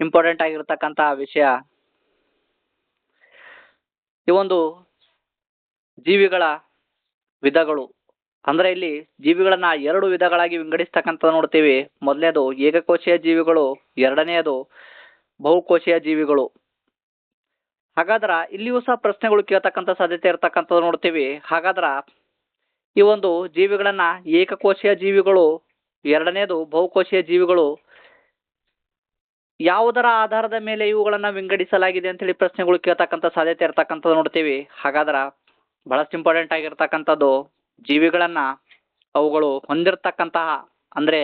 Important ಆಗಿರ್ತಕ್ಕಂತಹ ವಿಷಯ. ಈ ಒಂದು ಜೀವಿಗಳ ವಿಧಗಳು ಅಂದ್ರೆ ಇಲ್ಲಿ ಜೀವಿಗಳನ್ನ ಎರಡು ವಿಧಗಳಾಗಿ ವಿಂಗಡಿಸ್ತಕ್ಕಂಥ ನೋಡ್ತೀವಿ. ಮೊದಲನೇದು ಏಕಕೋಶೀಯ ಜೀವಿಗಳು, ಎರಡನೆಯದು ಬಹುಕೋಶೀಯ ಜೀವಿಗಳು. ಹಾಗಾದ್ರ ಇಲ್ಲಿಯೂ ಸಹ ಪ್ರಶ್ನೆಗಳು ಕೇಳ್ತಕ್ಕಂಥ ಸಾಧ್ಯತೆ ಇರತಕ್ಕಂಥದ್ದು ನೋಡ್ತೀವಿ. ಹಾಗಾದ್ರ ಈ ಒಂದು ಜೀವಿಗಳನ್ನ ಏಕಕೋಶೀಯ ಜೀವಿಗಳು, ಎರಡನೇದು ಬಹುಕೋಶೀಯ ಜೀವಿಗಳು, ಯಾವುದರ ಆಧಾರದ ಮೇಲೆ ಇವುಗಳನ್ನ ವಿಂಗಡಿಸಲಾಗಿದೆ ಅಂತ ಹೇಳಿ ಪ್ರಶ್ನೆಗಳು ಕೇಳ್ತಕ್ಕಂಥ ಸಾಧ್ಯತೆ ಇರತಕ್ಕಂಥದ್ದು ನೋಡ್ತೀವಿ. ಹಾಗಾದ್ರ ಬಹಳಷ್ಟು ಇಂಪಾರ್ಟೆಂಟ್ ಆಗಿರ್ತಕ್ಕಂಥದ್ದು ಜೀವಿಗಳನ್ನ ಅವುಗಳು ಹೊಂದಿರತಕ್ಕಂತಹ ಅಂದ್ರೆ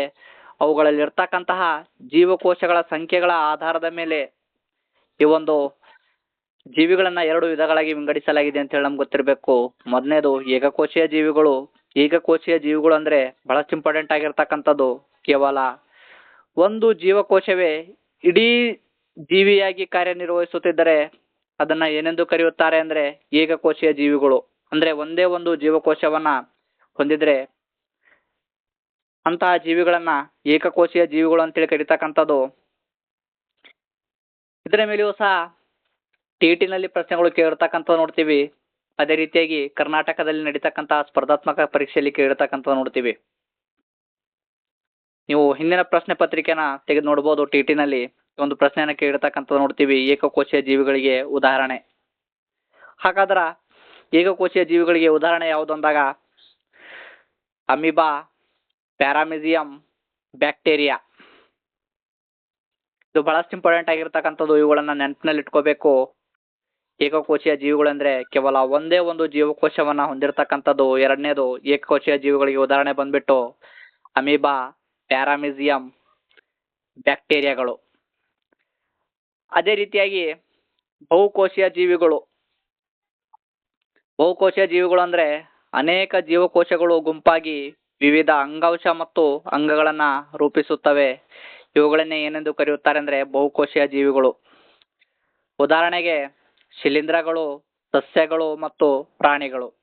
ಅವುಗಳಲ್ಲಿರ್ತಕ್ಕಂತಹ ಜೀವಕೋಶಗಳ ಸಂಖ್ಯೆಗಳ ಆಧಾರದ ಮೇಲೆ ಈ ಒಂದು ಜೀವಿಗಳನ್ನ ಎರಡು ವಿಧಗಳಾಗಿ ವಿಂಗಡಿಸಲಾಗಿದೆ ಅಂತ ಹೇಳಿ ನಮ್ಗೆ ಗೊತ್ತಿರಬೇಕು. ಮೊದಲನೇದು ಏಕಕೋಶೀಯ ಜೀವಿಗಳು. ಏಕಕೋಶೀಯ ಜೀವಿಗಳು ಅಂದ್ರೆ ಬಹಳಷ್ಟು ಇಂಪಾರ್ಟೆಂಟ್ ಆಗಿರ್ತಕ್ಕಂಥದ್ದು ಕೇವಲ ಒಂದು ಜೀವಕೋಶವೇ ಇಡೀ ಜೀವಿಯಾಗಿ ಕಾರ್ಯನಿರ್ವಹಿಸುತ್ತಿದ್ದರೆ ಅದನ್ನ ಏನೆಂದು ಕರೆಯುತ್ತಾರೆ ಅಂದ್ರೆ ಏಕಕೋಶೀಯ ಜೀವಿಗಳು. ಅಂದ್ರೆ ಒಂದೇ ಒಂದು ಜೀವಕೋಶವನ್ನ ಹೊಂದಿದ್ರೆ ಅಂತಹ ಜೀವಿಗಳನ್ನ ಏಕಕೋಶೀಯ ಜೀವಿಗಳು ಅಂತೇಳಿ ಕರೀತಕ್ಕಂಥದ್ದು. ಇದರ ಮೇಲೆಯೂ ಸಹ ಟಿಇಟಿನಲ್ಲಿ ಪ್ರಶ್ನೆಗಳು ಕೇಳಿರ್ತಕ್ಕಂಥ ನೋಡ್ತೀವಿ. ಅದೇ ರೀತಿಯಾಗಿ ಕರ್ನಾಟಕದಲ್ಲಿ ನಡೀತಕ್ಕಂತಹ ಸ್ಪರ್ಧಾತ್ಮಕ ಪರೀಕ್ಷೆಯಲ್ಲಿ ಕೇಳಿರ್ತಕ್ಕಂಥ ನೋಡ್ತೀವಿ. ನೀವು ಹಿಂದಿನ ಪ್ರಶ್ನೆ ಪತ್ರಿಕೆನ ತೆಗೆದು ನೋಡ್ಬೋದು. ಟಿಇಟಿನಲ್ಲಿ ಒಂದು ಪ್ರಶ್ನೆಯನ್ನ ಕೇಳಿರ್ತಕ್ಕಂಥ ನೋಡ್ತೀವಿ, ಏಕಕೋಶೀಯ ಜೀವಿಗಳಿಗೆ ಉದಾಹರಣೆ. ಹಾಗಾದ್ರ ಏಕಕೋಶೀಯ ಜೀವಿಗಳಿಗೆ ಉದಾಹರಣೆ ಯಾವುದು ಅಂದಾಗ ಅಮೀಬಾ, ಪ್ಯಾರಾಮಿಸಿಯಂ, ಬ್ಯಾಕ್ಟೀರಿಯಾ. ಇದು ಬಹಳಷ್ಟು ಇಂಪಾರ್ಟೆಂಟ್ ಆಗಿರ್ತಕ್ಕಂಥದ್ದು. ಇವುಗಳನ್ನ ನೆನಪಿನಲ್ಲಿ ಇಟ್ಕೋಬೇಕು. ಏಕಕೋಶೀಯ ಜೀವಿಗಳು ಅಂದ್ರೆ ಕೇವಲ ಒಂದೇ ಒಂದು ಜೀವಕೋಶವನ್ನ ಹೊಂದಿರತಕ್ಕಂಥದ್ದು. ಎರಡನೇದು ಏಕಕೋಶೀಯ ಜೀವಿಗಳಿಗೆ ಉದಾಹರಣೆ ಬಂದ್ಬಿಟ್ಟು ಅಮೀಬಾ, ಪ್ಯಾರಾಮಿಸಿಯಂ, ಬ್ಯಾಕ್ಟೀರಿಯಾಗಳು. ಅದೇ ರೀತಿಯಾಗಿ ಬಹುಕೋಶೀಯ ಜೀವಿಗಳು. ಬಹುಕೋಶೀಯ ಜೀವಿಗಳು ಅಂದ್ರೆ ಅನೇಕ ಜೀವಕೋಶಗಳು ಗುಂಪಾಗಿ ವಿವಿಧ ಅಂಗಾಂಶ ಮತ್ತು ಅಂಗಗಳನ್ನ ರೂಪಿಸುತ್ತವೆ. ಇವುಗಳನ್ನೇ ಏನೆಂದು ಕರೆಯುತ್ತಾರೆ ಅಂದ್ರೆ ಬಹುಕೋಶೀಯ ಜೀವಿಗಳು. ಉದಾಹರಣೆಗೆ ಶಿಲೀಂಧ್ರಗಳು, ಸಸ್ಯಗಳು ಮತ್ತು ಪ್ರಾಣಿಗಳು.